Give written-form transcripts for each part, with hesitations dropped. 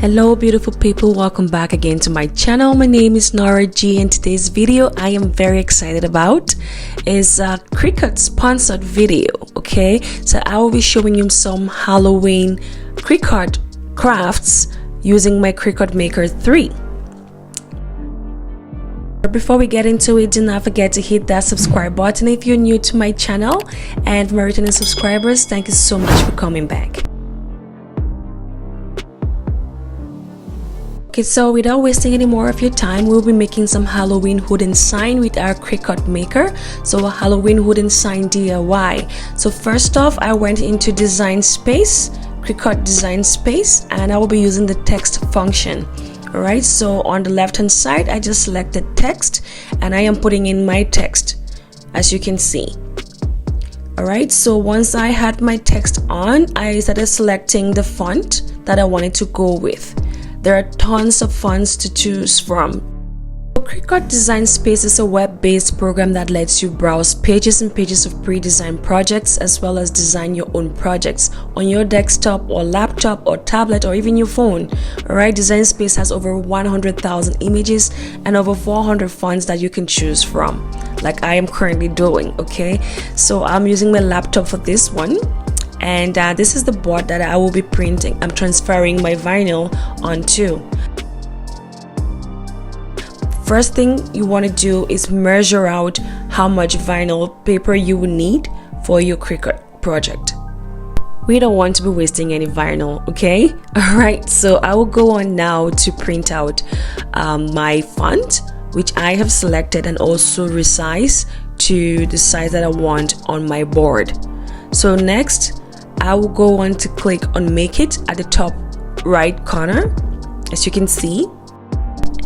Hello beautiful people, welcome back again to my channel. My name is Nora G, and today's video I am very excited about is a Cricut sponsored video. Okay, so I will be showing you some Halloween Cricut crafts using my Cricut Maker 3. Before we get into it, do not forget to hit that subscribe button if you're new to my channel, and for my returning subscribers, thank you so much for coming back. Okay, so without wasting any more of your time, we'll be making some Halloween wooden sign with our Cricut Maker. So a Halloween wooden sign DIY. So first off, I went into Design Space, Cricut Design Space, and I will be using the text function. Alright, so on the left hand side, I just selected text and I am putting in my text, as you can see. Alright, so once I had my text on, I started selecting the font that I wanted to go with. There are tons of fonts to choose from. Cricut Design Space is a web-based program that lets you browse pages and pages of pre-designed projects, as well as design your own projects on your desktop or laptop or tablet or even your phone. Alright, Design Space has over 100,000 images and over 400 fonts that you can choose from, like I am currently doing. Okay, so I'm using my laptop for this one. And this is the board that I will be printing. I'm transferring my vinyl onto. First thing you want to do is measure out how much vinyl paper you will need for your Cricut project. We don't want to be wasting any vinyl, okay? Alright, so I will go on now to print out my font, which I have selected, and also resize to the size that I want on my board. So next, I will go on to click on Make It at the top right corner, as you can see.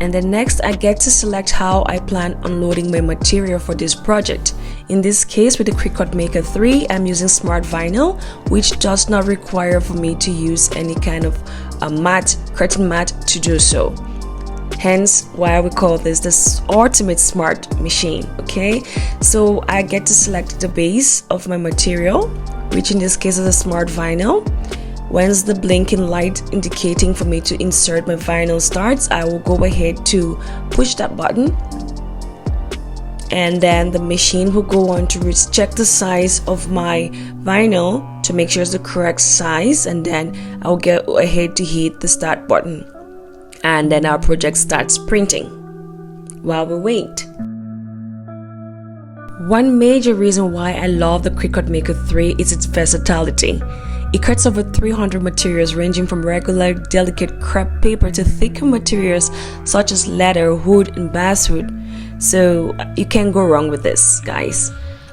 And then next, I get to select how I plan on loading my material for this project. In this case, with the Cricut Maker 3, I'm using Smart Vinyl, which does not require for me to use any kind of curtain mat to do so. Hence why we call this ultimate smart machine. Okay, so I get to select the base of my material, which in this case is a Smart Vinyl. Once the blinking light indicating for me to insert my vinyl starts, I will go ahead to push that button, and then the machine will go on to check the size of my vinyl to make sure it's the correct size, and then I'll go ahead to hit the start button, and then our project starts printing while we wait. One major reason why I love the Cricut Maker 3 is its versatility. It cuts over 300 materials ranging from regular delicate crepe paper to thicker materials such as leather, wood, and basswood. So you can't go wrong with this, guys.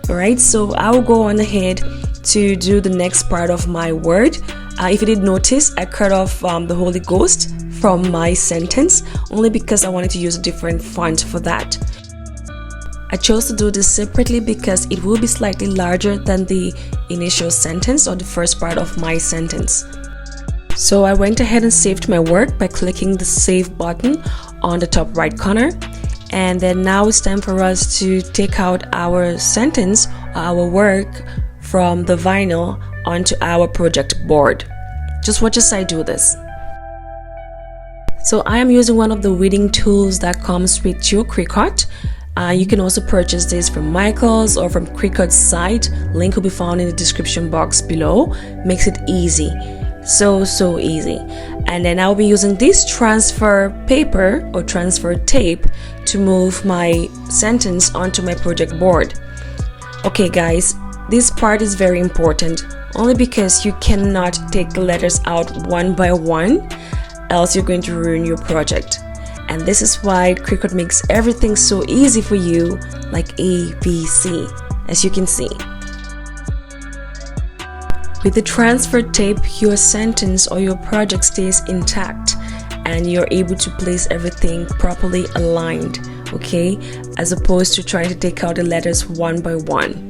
Alright, so I will go on ahead to do the next part of my word. If you did notice, I cut off the Holy Ghost from my sentence only because I wanted to use a different font for that. I chose to do this separately because it will be slightly larger than the initial sentence or the first part of my sentence. So I went ahead and saved my work by clicking the save button on the top right corner. And then now it's time for us to take out our sentence, our work, from the vinyl onto our project board. Just watch as I do this. So I am using one of the weeding tools that comes with your Cricut. You can also purchase this from Michaels or from Cricut's site. Link will be found in the description box below. Makes it easy, so easy. And then I'll be using this transfer paper or transfer tape to move my sentence onto my project board. Okay guys, this part is very important only because you cannot take the letters out one by one, else you're going to ruin your project. And this is why Cricut makes everything so easy for you, like A, B, C, as you can see. With the transfer tape, your sentence or your project stays intact and you're able to place everything properly aligned, okay? As opposed to trying to take out the letters one by one.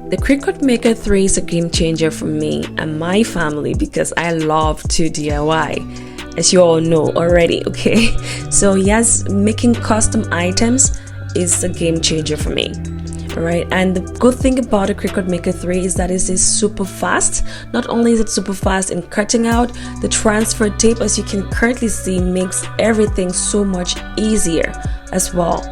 The Cricut Maker 3 is a game changer for me and my family because I love to DIY, as you all know already, okay? So yes, making custom items is a game changer for me. Alright, and the good thing about the Cricut Maker 3 is that it is super fast. Not only is it super fast in cutting out, the transfer tape, as you can currently see, makes everything so much easier as well.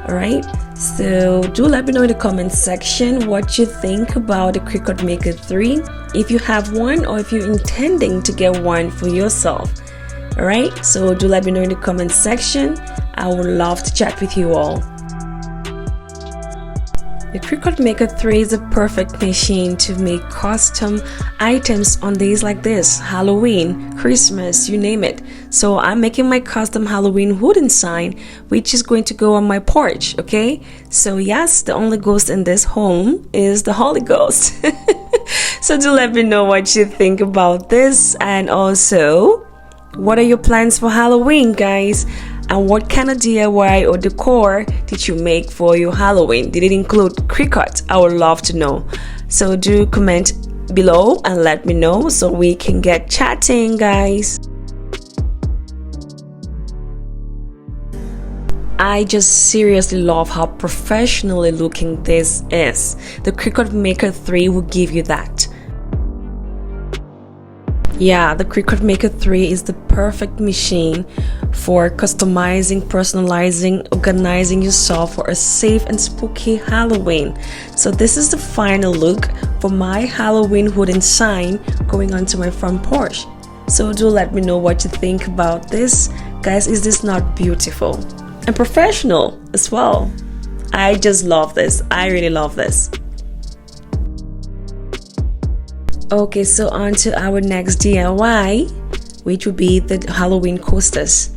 Alright, so do let me know in the comment section what you think about the Cricut Maker 3, if you have one or if you're intending to get one for yourself. Alright, so do let me know in the comment section. I would love to chat with you all. The Cricut Maker 3 is a perfect machine to make custom items on days like this, Halloween, Christmas, you name it. So I'm making my custom Halloween wooden sign, which is going to go on my porch, okay? So yes, the only ghost in this home is the Holy Ghost. So do let me know what you think about this, and also, what are your plans for Halloween, guys? And what kind of DIY or decor did you make for your Halloween? Did it include Cricut? I would love to know. So do comment below and let me know so we can get chatting, guys. I just seriously love how professionally looking this is. The Cricut Maker 3 will give you that. Yeah, the Cricut Maker 3 is the perfect machine for customizing, personalizing, organizing yourself for a safe and spooky Halloween. So this is the final look for my Halloween wooden sign going onto my front porch. So do let me know what you think about this. Guys, is this not beautiful? And professional as well. I just love this. I really love this. Okay, so on to our next DIY, which would be the Halloween coasters.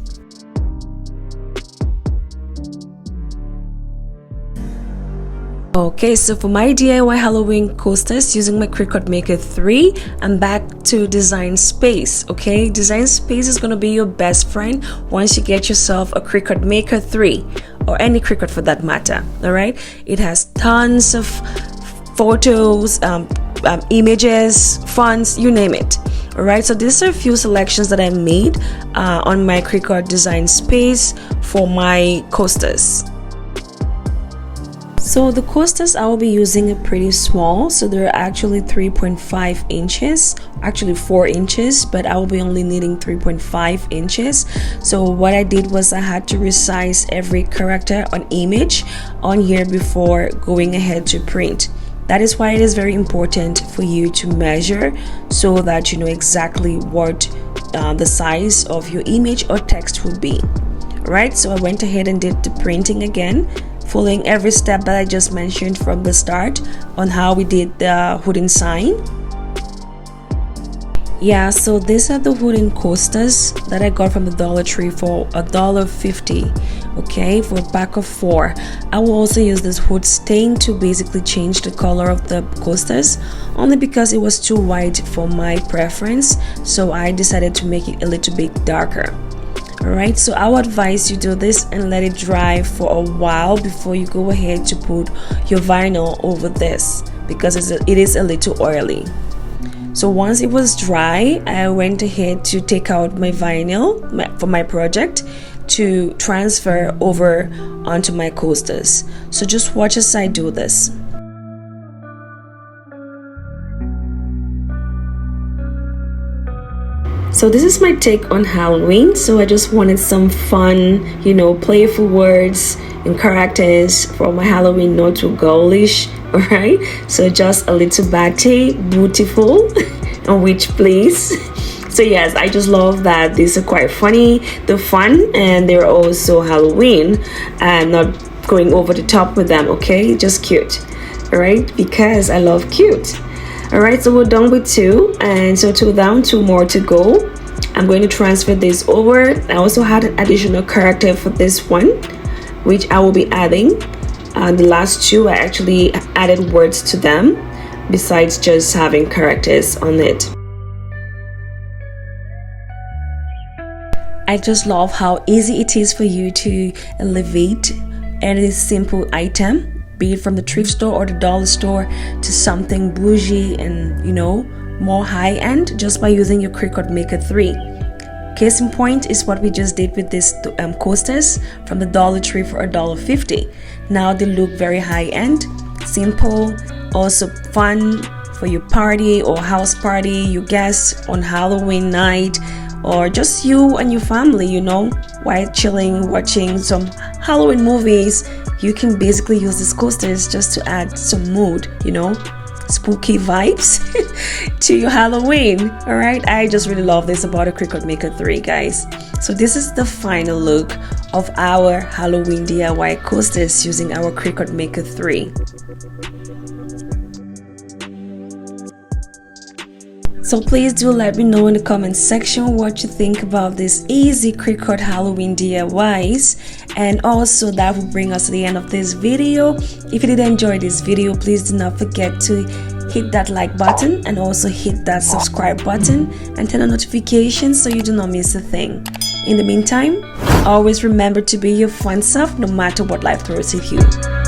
Okay, so for my DIY Halloween coasters using my Cricut Maker 3, I'm back to Design Space. Okay, Design Space is going to be your best friend once you get yourself a Cricut Maker 3 or any Cricut for that matter. All right, it has tons of photos, images, fonts, you name it. All right, so these are a few selections that I made on my Cricut Design Space for my coasters. So the coasters I will be using are pretty small, so they're actually 3.5 inches, actually 4 inches, but I will be only needing 3.5 inches. So what I did was I had to resize every character on image on here before going ahead to print. That is why it is very important for you to measure so that you know exactly what the size of your image or text will be. Right, so I went ahead and did the printing again, following every step that I just mentioned from the start on how we did the wooden sign. Yeah, so these are the wooden coasters that I got from the Dollar Tree for $1.50. Okay, for a pack of 4. I will also use this wood stain to basically change the color of the coasters, only because it was too white for my preference, so I decided to make it a little bit darker. Alright, so I would advise you do this and let it dry for a while before you go ahead to put your vinyl over this, because it is a little oily. So once it was dry, I went ahead to take out my vinyl for my project to transfer over onto my coasters. So just watch as I do this. So this is my take on Halloween. So I just wanted some fun, you know, playful words and characters for my Halloween, not too girlish. Alright, so just a little batty, beautiful, and witch please. So yes, I just love that these are quite funny, they're fun, and they're also Halloween, and not going over the top with them, okay? Just cute, alright? Because I love cute. Alright, so we're done with 2, and so 2 down, 2 more to go. I'm going to transfer this over. I also had an additional character for this one, which I will be adding. The last 2, I actually added words to them besides just having characters on it. I just love how easy it is for you to elevate any simple item, be it from the thrift store or the dollar store, to something bougie and, you know, more high-end just by using your Cricut Maker 3. Case in point is what we just did with these coasters from the Dollar Tree for $1.50. Now they look very high-end, simple, also fun for your party or house party, your guests on Halloween night, or just you and your family, you know, while chilling, watching some Halloween movies. You can basically use these coasters just to add some mood, you know, spooky vibes to your Halloween. All right, I just really love this about the Cricut Maker 3, guys. So this is the final look of our Halloween DIY coasters using our Cricut Maker 3. So please do let me know in the comment section what you think about this easy Cricut Halloween DIYs, and also that will bring us to the end of this video. If you did enjoy this video, please do not forget to hit that like button and also hit that subscribe button and turn on notifications so you do not miss a thing. In the meantime, always remember to be your fun self no matter what life throws at you.